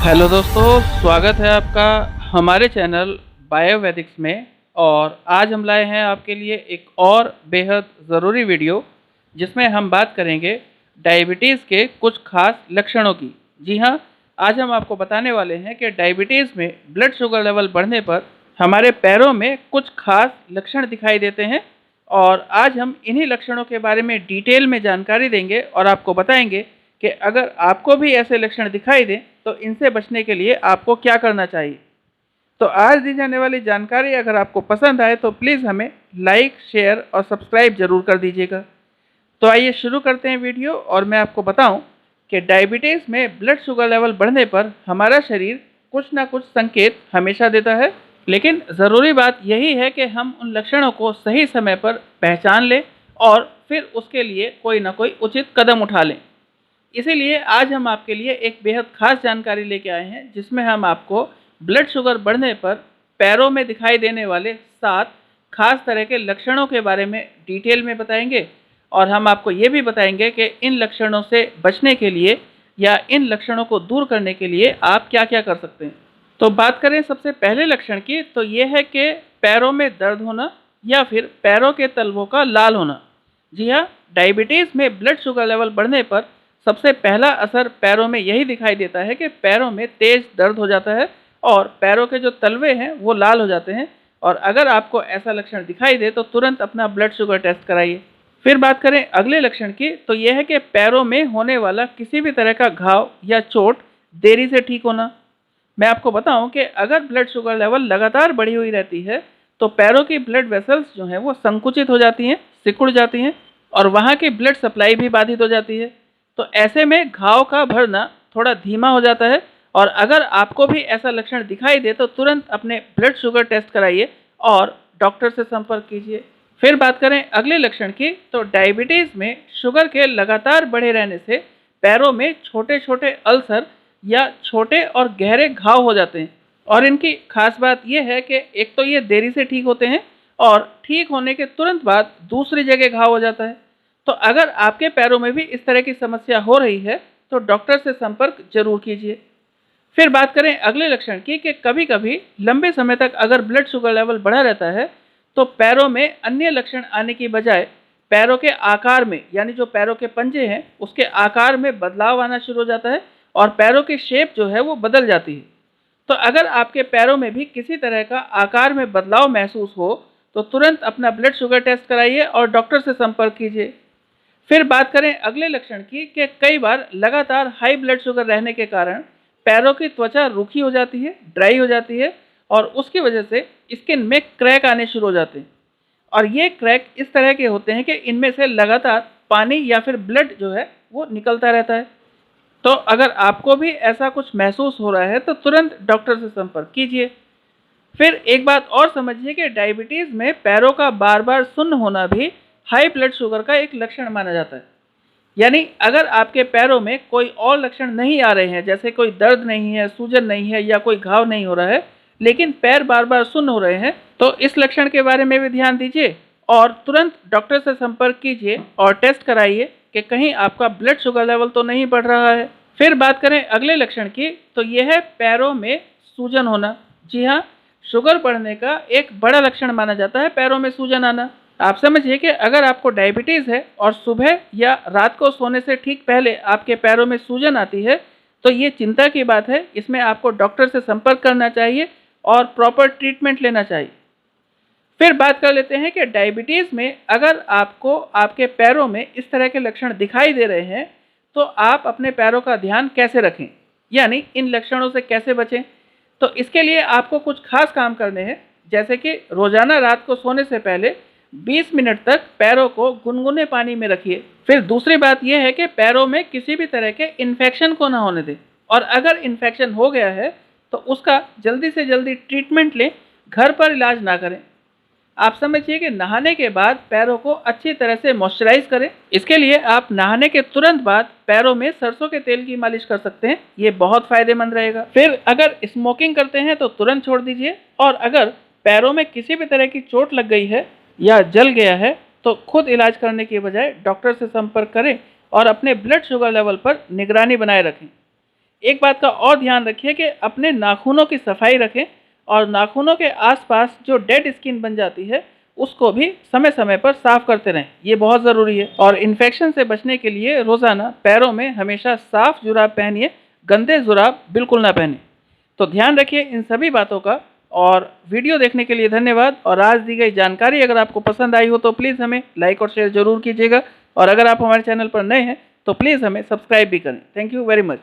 Hello दोस्तों, स्वागत है आपका हमारे चैनल बायोवैदिक्स में। और आज हम लाए हैं आपके लिए एक और बेहद ज़रूरी वीडियो जिसमें हम बात करेंगे डायबिटीज़ के कुछ खास लक्षणों की। जी हाँ, आज हम आपको बताने वाले हैं कि डायबिटीज़ में ब्लड शुगर लेवल बढ़ने पर हमारे पैरों में कुछ खास लक्षण दिखाई देते हैं। और आज हम इन्हीं लक्षणों के बारे में डिटेल में जानकारी देंगे और आपको बताएंगे कि अगर आपको भी ऐसे लक्षण दिखाई दें तो इनसे बचने के लिए आपको क्या करना चाहिए। तो आज दी जाने वाली जानकारी अगर आपको पसंद आए तो प्लीज़ हमें लाइक, शेयर और सब्सक्राइब जरूर कर दीजिएगा। तो आइए शुरू करते हैं वीडियो। और मैं आपको बताऊं कि डायबिटीज़ में ब्लड शुगर लेवल बढ़ने पर हमारा शरीर कुछ ना कुछ संकेत हमेशा देता है, लेकिन ज़रूरी बात यही है कि हम उन लक्षणों को सही समय पर पहचान लें और फिर उसके लिए कोई ना कोई उचित कदम उठा लें। इसीलिए आज हम आपके लिए एक बेहद खास जानकारी लेके आए हैं जिसमें हम आपको ब्लड शुगर बढ़ने पर पैरों में दिखाई देने वाले 7 खास तरह के लक्षणों के बारे में डिटेल में बताएंगे। और हम आपको ये भी बताएंगे कि इन लक्षणों से बचने के लिए या इन लक्षणों को दूर करने के लिए आप क्या क्या कर सकते हैं। तो बात करें सबसे पहले लक्षण की, तो ये है कि पैरों में दर्द होना या फिर पैरों के तलवों का लाल होना। जी हाँ, डायबिटीज़ में ब्लड शुगर लेवल बढ़ने पर सबसे पहला असर पैरों में यही दिखाई देता है कि पैरों में तेज दर्द हो जाता है और पैरों के जो तलवे हैं वो लाल हो जाते हैं। और अगर आपको ऐसा लक्षण दिखाई दे तो तुरंत अपना ब्लड शुगर टेस्ट कराइए। फिर बात करें अगले लक्षण की, तो यह है कि पैरों में होने वाला किसी भी तरह का घाव या चोट देरी से ठीक होना। मैं आपको बताऊं कि अगर ब्लड शुगर लेवल लगातार बढ़ी हुई रहती है तो पैरों की ब्लड वेसल्स जो हैं वो संकुचित हो जाती हैं, सिकुड़ जाती हैं और वहाँ की ब्लड सप्लाई भी बाधित हो जाती है। तो ऐसे में घाव का भरना थोड़ा धीमा हो जाता है। और अगर आपको भी ऐसा लक्षण दिखाई दे तो तुरंत अपने ब्लड शुगर टेस्ट कराइए और डॉक्टर से संपर्क कीजिए। फिर बात करें अगले लक्षण की, तो डायबिटीज़ में शुगर के लगातार बढ़े रहने से पैरों में छोटे छोटे अल्सर या छोटे और गहरे घाव हो जाते हैं। और इनकी खास बात यह है कि एक तो ये देरी से ठीक होते हैं और ठीक होने के तुरंत बाद दूसरी जगह घाव हो जाता है। तो अगर आपके पैरों में भी इस तरह की समस्या हो रही है तो डॉक्टर से संपर्क जरूर कीजिए। फिर बात करें अगले लक्षण की कि कभी कभी लंबे समय तक अगर ब्लड शुगर लेवल बढ़ा रहता है तो पैरों में अन्य लक्षण आने की बजाय पैरों के आकार में, यानी जो पैरों के पंजे हैं उसके आकार में बदलाव आना शुरू हो जाता है और पैरों की शेप जो है वो बदल जाती है। तो अगर आपके पैरों में भी किसी तरह का आकार में बदलाव महसूस हो तो तुरंत अपना ब्लड शुगर टेस्ट कराइए और डॉक्टर से संपर्क कीजिए। फिर बात करें अगले लक्षण की कि कई बार लगातार हाई ब्लड शुगर रहने के कारण पैरों की त्वचा रूखी हो जाती है, ड्राई हो जाती है और उसकी वजह से स्किन में क्रैक आने शुरू हो जाते हैं। और ये क्रैक इस तरह के होते हैं कि इनमें से लगातार पानी या फिर ब्लड जो है वो निकलता रहता है। तो अगर आपको भी ऐसा कुछ महसूस हो रहा है तो तुरंत डॉक्टर से संपर्क कीजिए। फिर एक बात और समझिए कि डायबिटीज़ में पैरों का बार बार सुन्न होना भी हाई ब्लड शुगर का एक लक्षण माना जाता है। यानी अगर आपके पैरों में कोई और लक्षण नहीं आ रहे हैं, जैसे कोई दर्द नहीं है, सूजन नहीं है या कोई घाव नहीं हो रहा है, लेकिन पैर बार बार सुन्न हो रहे हैं, तो इस लक्षण के बारे में भी ध्यान दीजिए और तुरंत डॉक्टर से संपर्क कीजिए और टेस्ट कराइए कि कहीं आपका ब्लड शुगर लेवल तो नहीं बढ़ रहा है। फिर बात करें अगले लक्षण की, तो यह है पैरों में सूजन होना। जी हाँ, शुगर बढ़ने का एक बड़ा लक्षण माना जाता है पैरों में सूजन आना। आप समझिए कि अगर आपको डायबिटीज़ है और सुबह या रात को सोने से ठीक पहले आपके पैरों में सूजन आती है तो ये चिंता की बात है। इसमें आपको डॉक्टर से संपर्क करना चाहिए और प्रॉपर ट्रीटमेंट लेना चाहिए। फिर बात कर लेते हैं कि डायबिटीज़ में अगर आपको आपके पैरों में इस तरह के लक्षण दिखाई दे रहे हैं तो आप अपने पैरों का ध्यान कैसे रखें, यानी इन लक्षणों से कैसे बचें। तो इसके लिए आपको कुछ खास काम करने हैं, जैसे कि रोज़ाना रात को सोने से पहले 20 मिनट तक पैरों को गुनगुने पानी में रखिए। फिर दूसरी बात यह है कि पैरों में किसी भी तरह के इन्फेक्शन को ना होने दें और अगर इन्फेक्शन हो गया है तो उसका जल्दी से जल्दी ट्रीटमेंट लें, घर पर इलाज ना करें। आप समझिए कि नहाने के बाद पैरों को अच्छी तरह से मॉइस्चराइज करें। इसके लिए आप नहाने के तुरंत बाद पैरों में सरसों के तेल की मालिश कर सकते हैं, ये बहुत फायदेमंद रहेगा। फिर अगर स्मोकिंग करते हैं तो तुरंत छोड़ दीजिए और अगर पैरों में किसी भी तरह की चोट लग गई है या जल गया है तो खुद इलाज करने के बजाय डॉक्टर से संपर्क करें और अपने ब्लड शुगर लेवल पर निगरानी बनाए रखें। एक बात का और ध्यान रखिए कि अपने नाखूनों की सफाई रखें और नाखूनों के आसपास जो डेड स्किन बन जाती है उसको भी समय समय पर साफ करते रहें, ये बहुत ज़रूरी है। और इन्फेक्शन से बचने के लिए रोज़ाना पैरों में हमेशा साफ जुराब पहनिए, गंदे जुराब बिल्कुल ना पहने। तो ध्यान रखिए इन सभी बातों का। और वीडियो देखने के लिए धन्यवाद। और आज दी गई जानकारी अगर आपको पसंद आई हो तो प्लीज़ हमें लाइक और शेयर ज़रूर कीजिएगा। और अगर आप हमारे चैनल पर नए हैं तो प्लीज़ हमें सब्सक्राइब भी करें। Thank you very much.